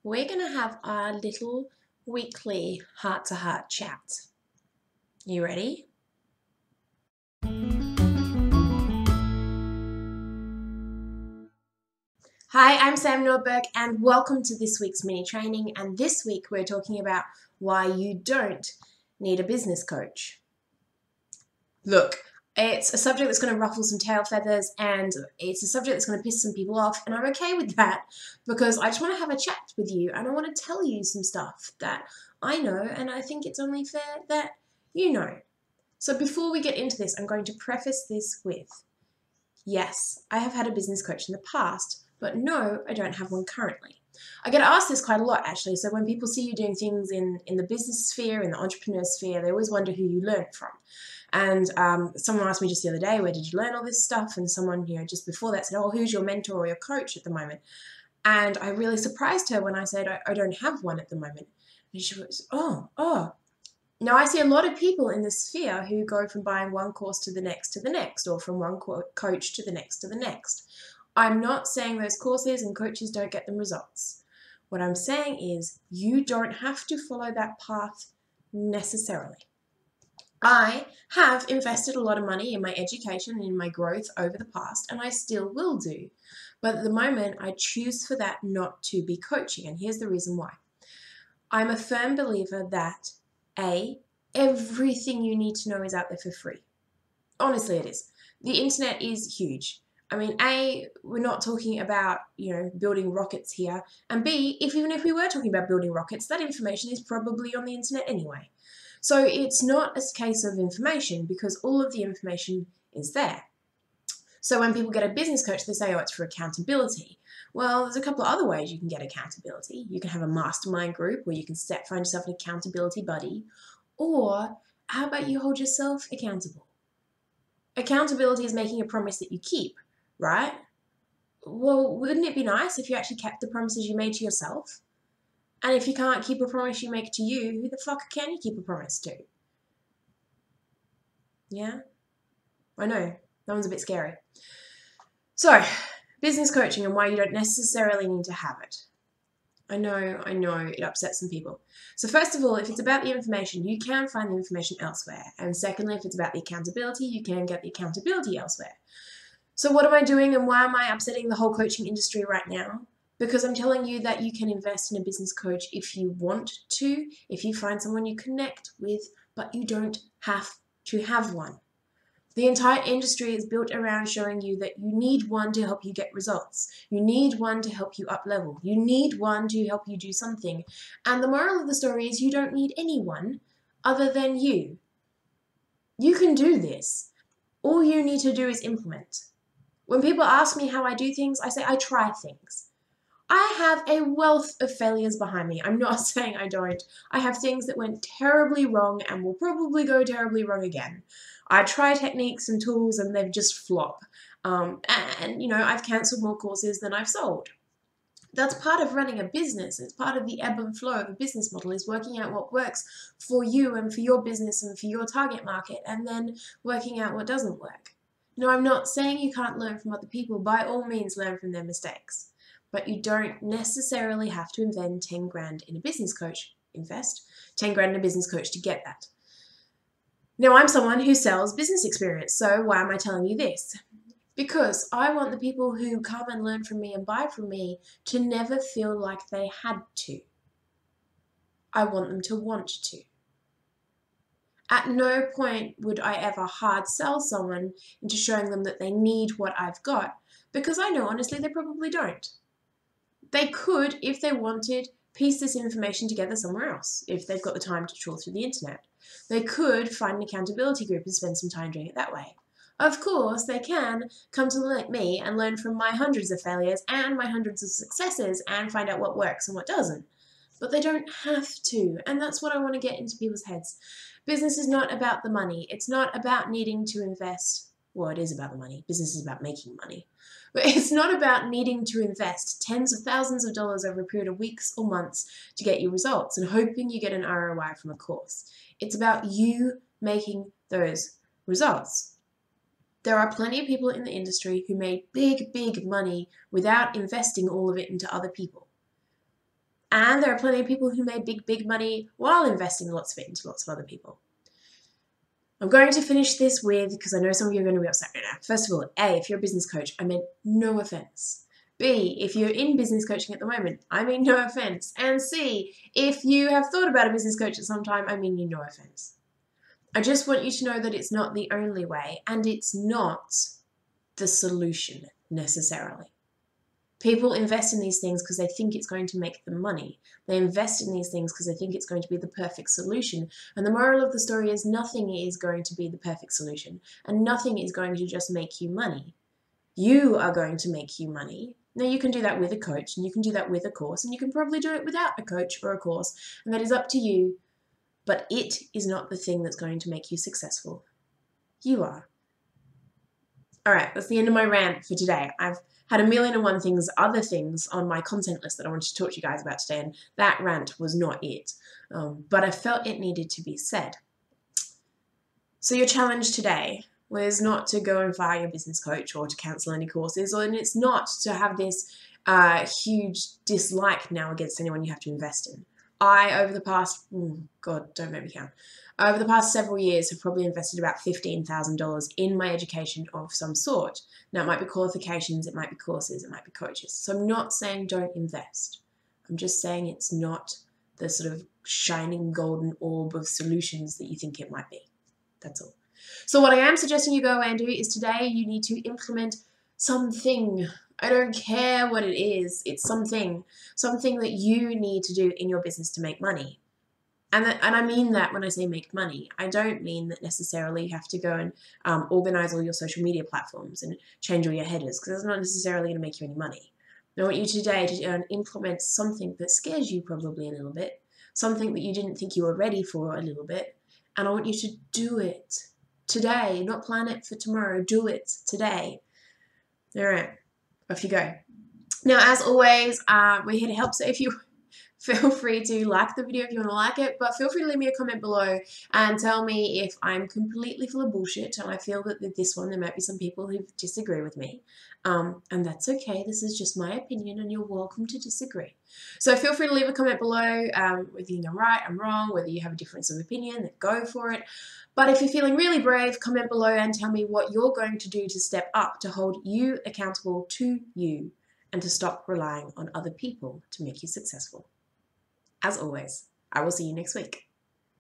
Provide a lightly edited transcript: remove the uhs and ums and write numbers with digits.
we're going to have our little weekly heart-to-heart chat. You ready? Hi, I'm Sam Nordberg and welcome to this week's mini training. And this week we're talking about why you don't need a business coach. Look, it's a subject that's going to ruffle some tail feathers and it's a subject that's going to piss some people off, and I'm okay with that because I just want to have a chat with you and I want to tell you some stuff that I know and I think it's only fair that you know. So before we get into this, I'm going to preface this with, yes, I have had a business coach in the past, but no, I don't have one currently. I get asked this quite a lot actually, so when people see you doing things in the business sphere, in the entrepreneur sphere, they always wonder who you learned from. And someone asked me just the other day, where did you learn all this stuff? And someone, just before that said, oh, who's your mentor or your coach at the moment? And I really surprised her when I said, I don't have one at the moment. And she was, oh. Now, I see a lot of people in the sphere who go from buying one course to the next, or from one coach to the next. I'm not saying those courses and coaches don't get them results. What I'm saying is you don't have to follow that path necessarily. I have invested a lot of money in my education and in my growth over the past, and I still will do. But at the moment, I choose for that not to be coaching, and here's the reason why. I'm a firm believer that everything you need to know is out there for free. Honestly, it is. The internet is huge. I mean, we're not talking about, building rockets here. And B, even if we were talking about building rockets, that information is probably on the internet anyway. So it's not a case of information because all of the information is there. So when people get a business coach, they say, oh, it's for accountability. Well, there's a couple of other ways you can get accountability. You can have a mastermind group where you can find yourself an accountability buddy. Or how about you hold yourself accountable? Accountability is making a promise that you keep, right? Well, wouldn't it be nice if you actually kept the promises you made to yourself? And if you can't keep a promise you make to you, who the fuck can you keep a promise to? Yeah? I know, that one's a bit scary. So, business coaching and why you don't necessarily need to have it. I know, it upsets some people. So first of all, if it's about the information, you can find the information elsewhere. And secondly, if it's about the accountability, you can get the accountability elsewhere. So what am I doing and why am I upsetting the whole coaching industry right now? Because I'm telling you that you can invest in a business coach if you want to, if you find someone you connect with, but you don't have to have one. The entire industry is built around showing you that you need one to help you get results. You need one to help you up level. You need one to help you do something. And the moral of the story is you don't need anyone other than you. You can do this. All you need to do is implement. When people ask me how I do things, I say I try things. I have a wealth of failures behind me. I'm not saying I don't. I have things that went terribly wrong and will probably go terribly wrong again. I try techniques and tools and they've just flop. I've cancelled more courses than I've sold. That's part of running a business. It's part of the ebb and flow of a business model, is working out what works for you and for your business and for your target market, and then working out what doesn't work. No, I'm not saying you can't learn from other people. By all means, learn from their mistakes. But you don't necessarily have to invest 10 grand in a business coach. Invest 10 grand in a business coach to get that. Now, I'm someone who sells business experience, so why am I telling you this? Because I want the people who come and learn from me and buy from me to never feel like they had to. I want them to want to. At no point would I ever hard sell someone into showing them that they need what I've got, because I know honestly they probably don't. They could, if they wanted, piece this information together somewhere else, if they've got the time to trawl through the internet. They could find an accountability group and spend some time doing it that way. Of course, they can come to me and learn from my hundreds of failures and my hundreds of successes and find out what works and what doesn't. But they don't have to, and that's what I want to get into people's heads. Business is not about the money. It's not about needing to invest. Well, it is about the money. Business is about making money. But it's not about needing to invest tens of thousands of dollars over a period of weeks or months to get you results and hoping you get an ROI from a course. It's about you making those results. There are plenty of people in the industry who made big, big money without investing all of it into other people. And there are plenty of people who made big money while investing lots of it into lots of other people. I'm going to finish this with, because I know some of you are going to be upset right now. First of all, A, if you're a business coach, I meant no offense. B, if you're in business coaching at the moment, I mean no offense. And C, if you have thought about a business coach at some time, I mean you no offense. I just want you to know that it's not the only way, and it's not the solution necessarily. People invest in these things because they think it's going to make them money. They invest in these things because they think it's going to be the perfect solution. And the moral of the story is nothing is going to be the perfect solution, and nothing is going to just make you money. You are going to make you money. Now, you can do that with a coach, and you can do that with a course, and you can probably do it without a coach or a course, and that is up to you. But it is not the thing that's going to make you successful. You are. All right, that's the end of my rant for today. I've had 1,000,001 other things on my content list that I wanted to talk to you guys about today, and that rant was not it. But I felt it needed to be said. So your challenge today was not to go and fire your business coach or to cancel any courses, and it's not to have this huge dislike now against anyone you have to invest in. Over the past, God, don't make me count. Over the past several years, have probably invested about $15,000 in my education of some sort. Now, it might be qualifications, it might be courses, it might be coaches. So I'm not saying don't invest. I'm just saying it's not the sort of shining golden orb of solutions that you think it might be. That's all. So what I am suggesting you go away and do is today you need to implement something. I don't care what it is. It's something that you need to do in your business to make money. And I mean that when I say make money. I don't mean that necessarily you have to go and organize all your social media platforms and change all your headers, because that's not necessarily going to make you any money. I want you today to implement something that scares you probably a little bit, something that you didn't think you were ready for a little bit, and I want you to do it today, not plan it for tomorrow. Do it today. All right, off you go. Now, as always, we're here to help. So if you feel free to like the video if you want to like it, but feel free to leave me a comment below and tell me if I'm completely full of bullshit and I feel that with this one there might be some people who disagree with me. And that's okay. This is just my opinion and you're welcome to disagree. So feel free to leave a comment below whether you think I'm right, I'm wrong, whether you have a difference of opinion, then go for it. But if you're feeling really brave, comment below and tell me what you're going to do to step up to hold you accountable to you and to stop relying on other people to make you successful. As always, I will see you next week.